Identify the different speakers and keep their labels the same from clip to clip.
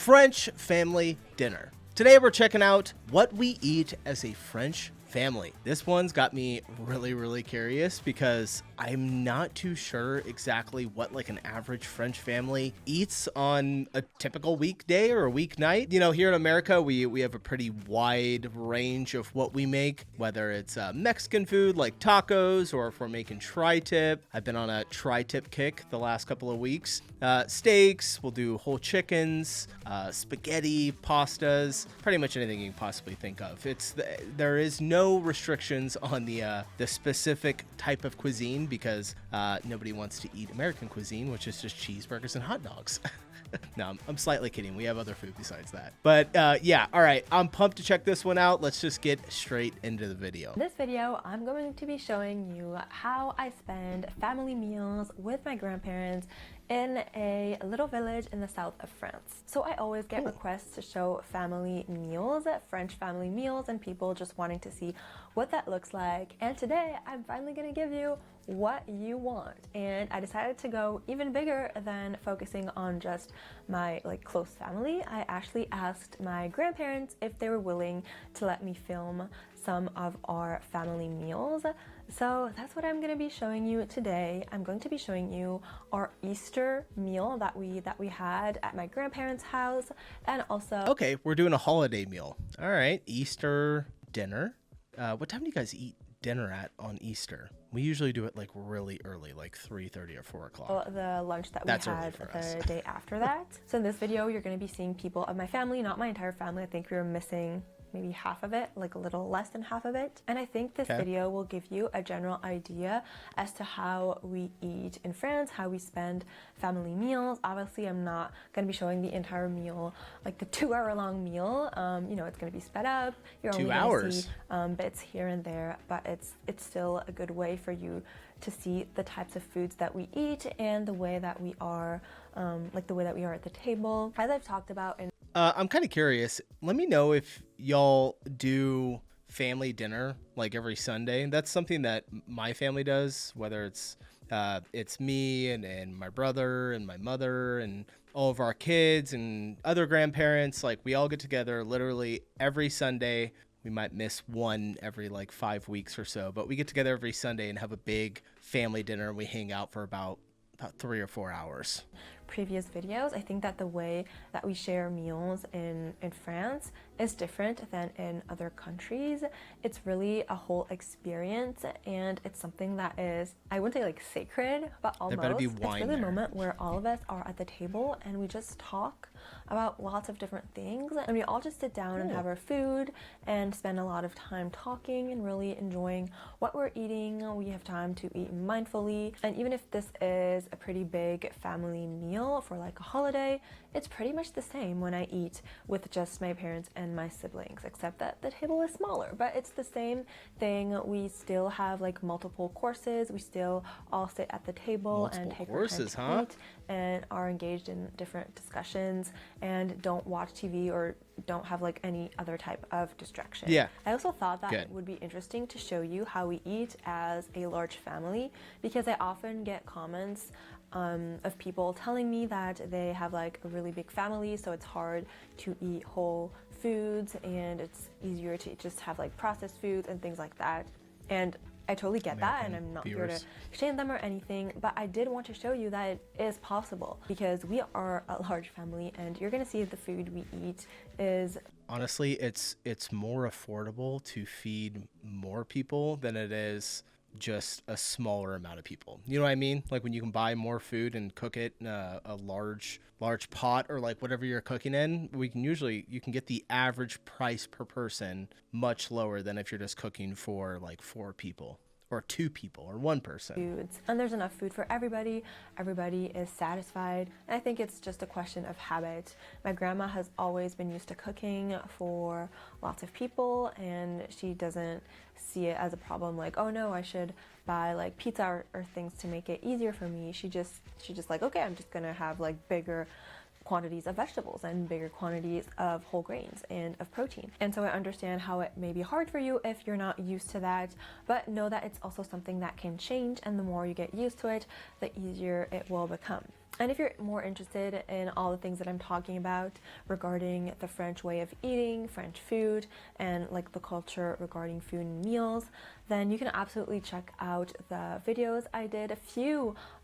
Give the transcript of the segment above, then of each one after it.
Speaker 1: French family dinner. Today we're checking out what we eat as a French family. This one's got me really curious because I'm not too sure exactly what like an average French family eats on a typical weekday or a weeknight. You know, here in America, we have a pretty wide range of what we make, whether it's Mexican food like tacos or if we're making tri-tip. I've been on a tri-tip kick the last couple of weeks. Steaks, we'll do whole chickens, spaghetti, pastas, pretty much anything you can possibly think of. There is no restrictions on the specific type of cuisine because nobody wants to eat American cuisine, which is just cheeseburgers and hot dogs. No, I'm slightly kidding. We have other food besides that. But yeah, all right. I'm pumped to check this one out. Let's just get straight into the video.
Speaker 2: In this video, I'm going to be showing you how I spend family meals with my grandparents in a little village in the south of France. So I always get requests to show family meals, French family meals, and people just wanting to see what that looks like. And today I'm finally gonna give you what you want. And I decided to go even bigger than focusing on just my close family. I actually asked my grandparents if they were willing to let me film some of our family meals. So that's what I'm going to be showing you today. I'm going to be showing you our Easter meal that we had at my grandparents' house, and also
Speaker 1: Okay, we're doing a holiday meal. All right, Easter dinner. What time do you guys eat dinner at on Easter? We usually do it like really early, like 3:30 or 4 o'clock.
Speaker 2: the lunch that
Speaker 1: That's
Speaker 2: we
Speaker 1: early
Speaker 2: had
Speaker 1: for
Speaker 2: the
Speaker 1: us.
Speaker 2: day after that. So in this video, you're going to be seeing people of my family, not my entire family. I think we were missing maybe half of it, like a little less than half of it. And I think this video will give you a general idea as to how we eat in France, how we spend family meals. Obviously, I'm not going to be showing the entire meal, like the 2-hour-long meal. You know, it's going to be sped up. You're only
Speaker 1: 2
Speaker 2: going to
Speaker 1: hours.
Speaker 2: see bits here and there, but it's still a good way for you to see the types of foods that we eat and the way that we are, the way that we are at the table. As I've talked about in
Speaker 1: I'm kind of curious. Let me know if y'all do family dinner like every Sunday. That's something that my family does, whether it's me and my brother and my mother and all of our kids and other grandparents. Like we all get together literally every Sunday. We might miss one every like 5 weeks or so, but we get together every Sunday and have a big family dinner. And we hang out for about 3 or 4 hours.
Speaker 2: Previous videos, I think that the way that we share meals in France is different than in other countries. It's really a whole experience, and it's something that is, I wouldn't say like sacred, but almost.
Speaker 1: There better be
Speaker 2: It's
Speaker 1: wine
Speaker 2: really a
Speaker 1: there.
Speaker 2: moment where all of us are at the table and we just talk about lots of different things, and we all just sit down and have our food and spend a lot of time talking and really enjoying what we're eating. We have time to eat mindfully, and even if this is a pretty big family meal for like a holiday, it's pretty much the same when I eat with just my parents and my siblings, except that the table is smaller, but it's the same thing. We still have like multiple courses. We still all sit at the table and
Speaker 1: Multiple
Speaker 2: take
Speaker 1: courses,
Speaker 2: our time to eat and are engaged in different discussions and don't watch TV or don't have like any other type of distraction.
Speaker 1: Yeah.
Speaker 2: I also thought that
Speaker 1: Good.
Speaker 2: it would be interesting to show you how we eat as a large family, because I often get comments of people telling me that they have like a really big family, so it's hard to eat whole foods and it's easier to just have like processed foods and things like that. And I totally get that, and I'm not here to shame them or anything, but I did want to show you that it is possible because we are a large family, and you're gonna see the food we eat is
Speaker 1: Honestly, it's more affordable to feed more people than it is just a smaller amount of people. You know what I mean? Like when you can buy more food and cook it in a large pot or like whatever you're cooking in, you can get the average price per person much lower than if you're just cooking for like 4 people or 2 people or 1 person.
Speaker 2: foods, and there's enough food for everybody. Everybody is satisfied, and I think it's just a question of habit. My grandma has always been used to cooking for lots of people, and she doesn't see it as a problem like, oh no, I should buy like pizza or things to make it easier for me. She just like, okay, I'm just gonna have like bigger quantities of vegetables and bigger quantities of whole grains and of protein. And so I understand how it may be hard for you if you're not used to that, but know that it's also something that can change, and the more you get used to it, the easier it will become. And if you're more interested in all the things that I'm talking about regarding the French way of eating, French food, and like the culture regarding food and meals, then you can absolutely check out the videos. I did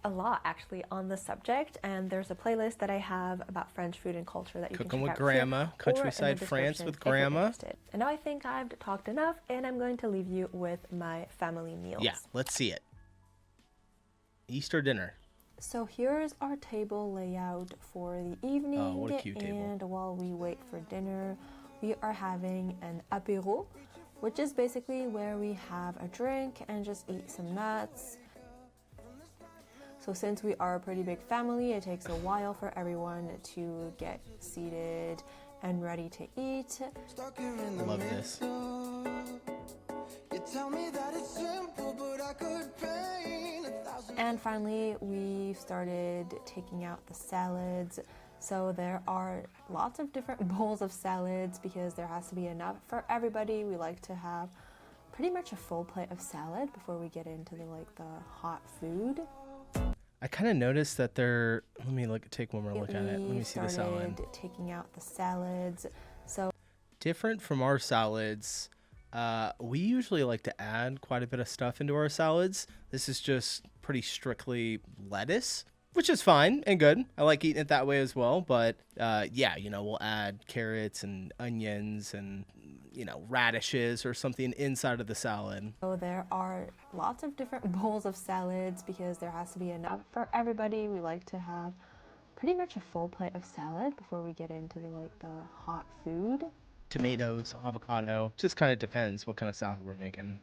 Speaker 2: a lot actually on the subject, and there's a playlist that I have about French food and culture that you
Speaker 1: Cooking
Speaker 2: can
Speaker 1: with
Speaker 2: check out
Speaker 1: Grandma,
Speaker 2: here or in the
Speaker 1: Countryside France
Speaker 2: description
Speaker 1: with
Speaker 2: if you're
Speaker 1: Grandma.
Speaker 2: interested. And now I think I've talked enough, and I'm going to leave you with my family meals.
Speaker 1: Yeah, let's see it. Easter dinner.
Speaker 2: So here's our table layout for the evening.
Speaker 1: Oh, what a cute table.
Speaker 2: And while we wait for dinner, we are having an apéro, which is basically where we have a drink and just eat some nuts. So since we are a pretty big family, it takes a while for everyone to get seated and ready to eat.
Speaker 1: I love this.
Speaker 3: You tell me that it's simple, but I could paint 1,000.
Speaker 2: And finally, we started taking out the salads. So there are lots of different bowls of salads because there has to be enough for everybody. We like to have pretty much a full plate of salad before we get into the hot food.
Speaker 1: I kind of noticed that they're. Let me take one more look at it. Let me see the salad.
Speaker 2: Taking out the salads. So
Speaker 1: Different from our salads. We usually like to add quite a bit of stuff into our salads. This is just pretty strictly lettuce, which is fine and good. I like eating it that way as well. But yeah, we'll add carrots and onions and, radishes or something inside of the salad.
Speaker 2: So there are lots of different bowls of salads because there has to be enough for everybody. We like to have pretty much a full plate of salad before we get into the hot food.
Speaker 1: Tomatoes, avocado, just kind of depends what kind of salad we're making.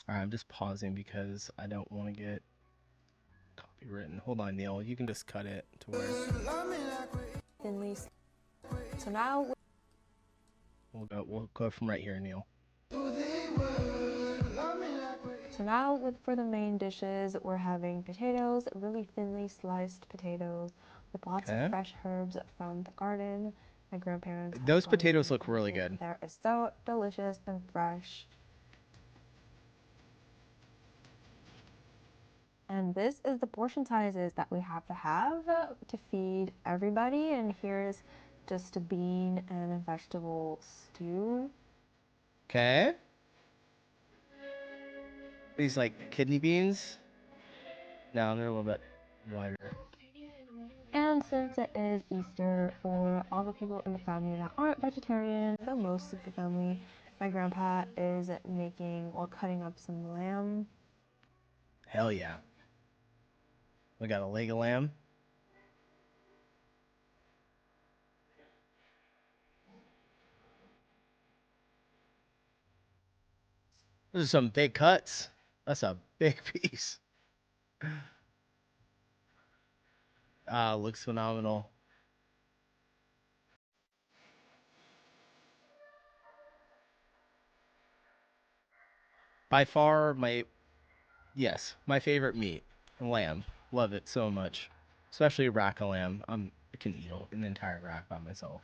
Speaker 1: All right, I'm just pausing because I don't want to get copywritten. Hold on, Neil. You can just cut it to where
Speaker 2: Thinly. So now
Speaker 1: we'll go from right here, Neil.
Speaker 2: for the main dishes, we're having potatoes, really thinly sliced potatoes with lots
Speaker 1: Okay.
Speaker 2: of fresh herbs from the garden. My grandparents.
Speaker 1: Those potatoes look really good.
Speaker 2: They're so delicious and fresh. And this is the portion sizes that we have to feed everybody. And here's just a bean and a vegetable stew.
Speaker 1: Okay. These kidney beans? No, they're a little bit wider.
Speaker 2: And since it is Easter, for all the people in the family that aren't vegetarian, though most of the family, my grandpa is making or cutting up some lamb.
Speaker 1: Hell yeah. We got a leg of lamb. Those are some big cuts. That's a big piece. Looks phenomenal. By far my favorite meat, lamb. Love it so much. Especially a rack of lamb. I can eat an entire rack by myself.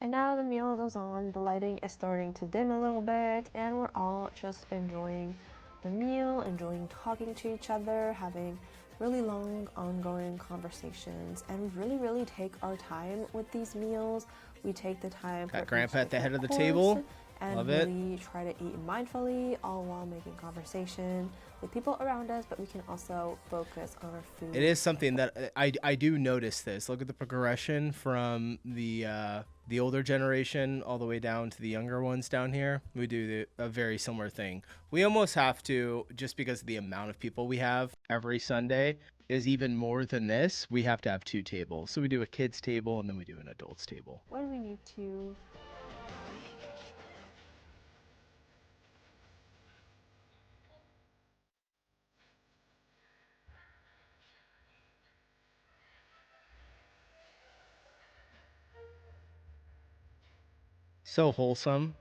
Speaker 2: And now the meal goes on, the lighting is starting to dim a little bit, and we're all just enjoying the meal, enjoying talking to each other, having really long, ongoing conversations, and we really, really take our time with these meals. We take the time
Speaker 1: Got
Speaker 2: for
Speaker 1: Grandpa
Speaker 2: each
Speaker 1: at the head of the
Speaker 2: course
Speaker 1: table.
Speaker 2: and
Speaker 1: Love it.
Speaker 2: really try to eat mindfully, all while making conversation with people around us, but we can also focus on our food.
Speaker 1: It is something that I do notice this. Look at the progression from the older generation all the way down to the younger ones down here. We do a very similar thing. We almost have to, just because of the amount of people we have every Sunday is even more than this, we have to have two tables. So we do a kids table and then we do an adults table.
Speaker 2: When we need to
Speaker 1: So wholesome.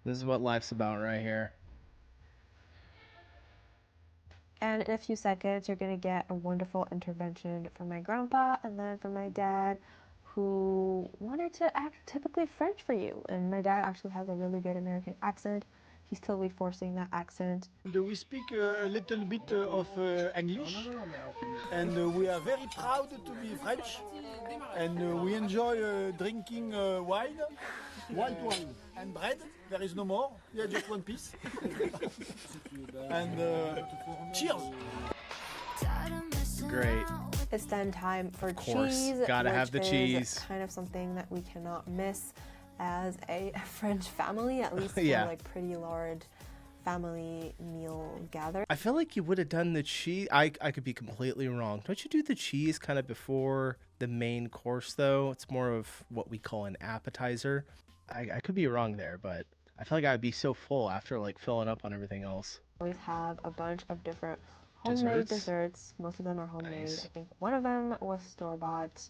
Speaker 1: This is what life's about right here.
Speaker 2: And in a few seconds, you're gonna get a wonderful intervention from my grandpa and then from my dad, who wanted to act typically French for you. And my dad actually has a really good American accent. He's totally forcing that accent.
Speaker 4: We speak a little bit of English, and we are very proud to be French, and we enjoy drinking wine, white wine, and bread. There is no more. Yeah, just one piece. And cheers.
Speaker 1: Great.
Speaker 2: It's then time for
Speaker 1: course,
Speaker 2: cheese.
Speaker 1: gotta
Speaker 2: which
Speaker 1: have the
Speaker 2: is
Speaker 1: cheese.
Speaker 2: kind of something that we cannot miss as a French family, at least for
Speaker 1: Yeah.
Speaker 2: like pretty large family meal gather.
Speaker 1: I feel like you would have done the cheese. I could be completely wrong. Don't you do the cheese kind of before the main course, though? It's more of what we call an appetizer. I could be wrong there, but I feel like I'd be so full after like filling up on everything else.
Speaker 2: Always have a bunch of different homemade desserts. Most of them are homemade.
Speaker 1: Nice.
Speaker 2: I think one of them was store-bought.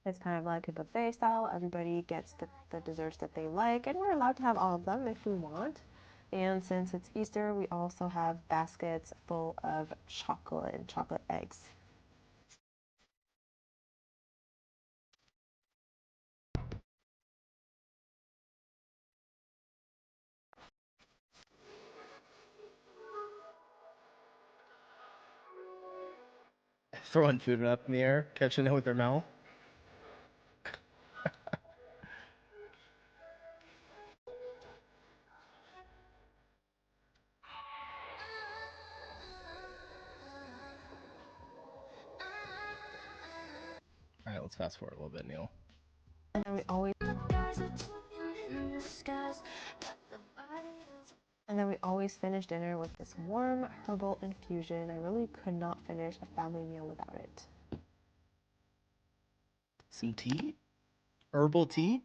Speaker 2: It's kind of like a buffet style. Everybody gets the desserts that they like, and we're allowed to have all of them if we want. And since it's Easter, we also have baskets full of chocolate and chocolate eggs.
Speaker 1: Throwing food up in the air, catching it with their mouth. All right, let's fast forward a little bit, Neil.
Speaker 2: And then we always finish dinner with this warm herbal infusion. I really could not finish a family meal without it.
Speaker 1: Some tea? Herbal tea?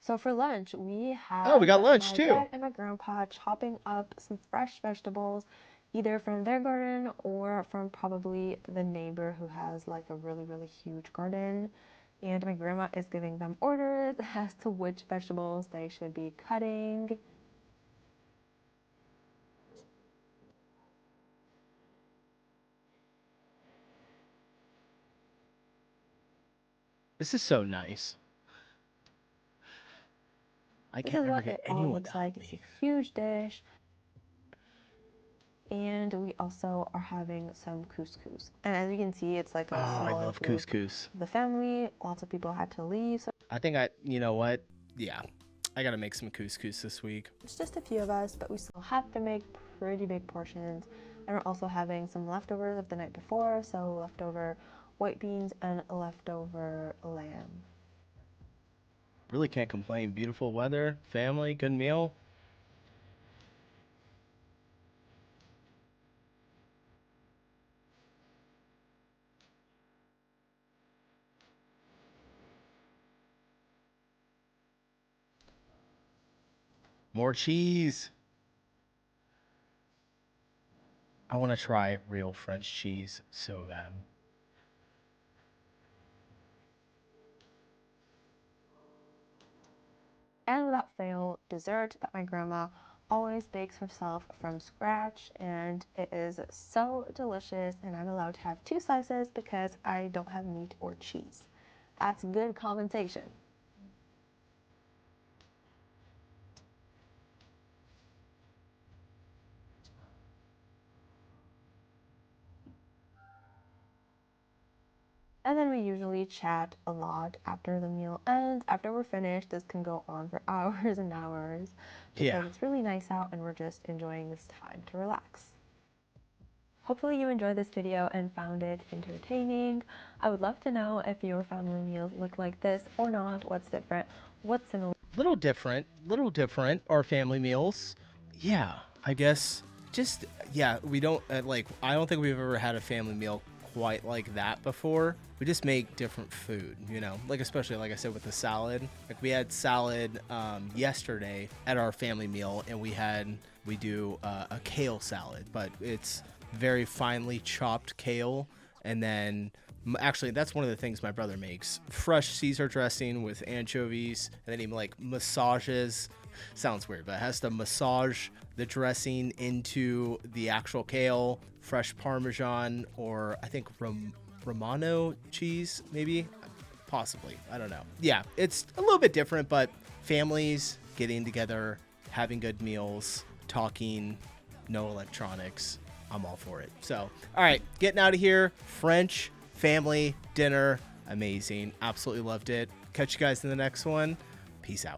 Speaker 2: So for lunch, we have
Speaker 1: Oh, we got lunch
Speaker 2: my
Speaker 1: too.
Speaker 2: dad and my grandpa chopping up some fresh vegetables, either from their garden or from probably the neighbor who has like a really, really huge garden. And my grandma is giving them orders as to which vegetables they should be cutting.
Speaker 1: This is so nice. I
Speaker 2: This
Speaker 1: can't
Speaker 2: is
Speaker 1: ever
Speaker 2: what
Speaker 1: get
Speaker 2: it all
Speaker 1: anyone
Speaker 2: looks
Speaker 1: to help
Speaker 2: like. It's
Speaker 1: me.
Speaker 2: a huge dish. And we also are having some couscous. And as you can see, it's like a
Speaker 1: Oh, I
Speaker 2: smaller
Speaker 1: love
Speaker 2: group.
Speaker 1: couscous.
Speaker 2: The family, lots of people had to leave, so
Speaker 1: I think you know what? Yeah, I gotta make some couscous this week.
Speaker 2: it's just a few of us, but we still have to make pretty big portions. And we're also having some leftovers of the night before, so leftover white beans and leftover lamb.
Speaker 1: Really can't complain. Beautiful weather, family, good meal. More cheese. I want to try real French cheese so bad.
Speaker 2: And without fail, dessert that my grandma always bakes herself from scratch, and it is so delicious. And I'm allowed to have 2 slices because I don't have meat or cheese. That's good compensation. And then we usually chat a lot after the meal ends. After we're finished, this can go on for hours and hours because
Speaker 1: Yeah.
Speaker 2: it's really nice out and we're just enjoying this time to relax. Hopefully you enjoyed this video and found it entertaining. I would love to know if your family meals look like this or not, what's different, what's similar.
Speaker 1: Little different, our family meals. Yeah, I guess just, yeah, we don't, I don't think we've ever had a family meal quite like that before. We just make different food, you know, like especially like I said with the salad. Like we had salad yesterday at our family meal, and we do a kale salad, but it's very finely chopped kale, and then Actually, that's one of the things my brother makes. Fresh Caesar dressing with anchovies, and then he like massages. Sounds weird, but has to massage the dressing into the actual kale, fresh Parmesan, or I think Romano cheese, maybe, possibly. I don't know. Yeah, it's a little bit different, but families getting together, having good meals, talking, no electronics. I'm all for it. So, all right, getting out of here. French family dinner. Amazing. Absolutely loved it. Catch you guys in the next one. Peace out.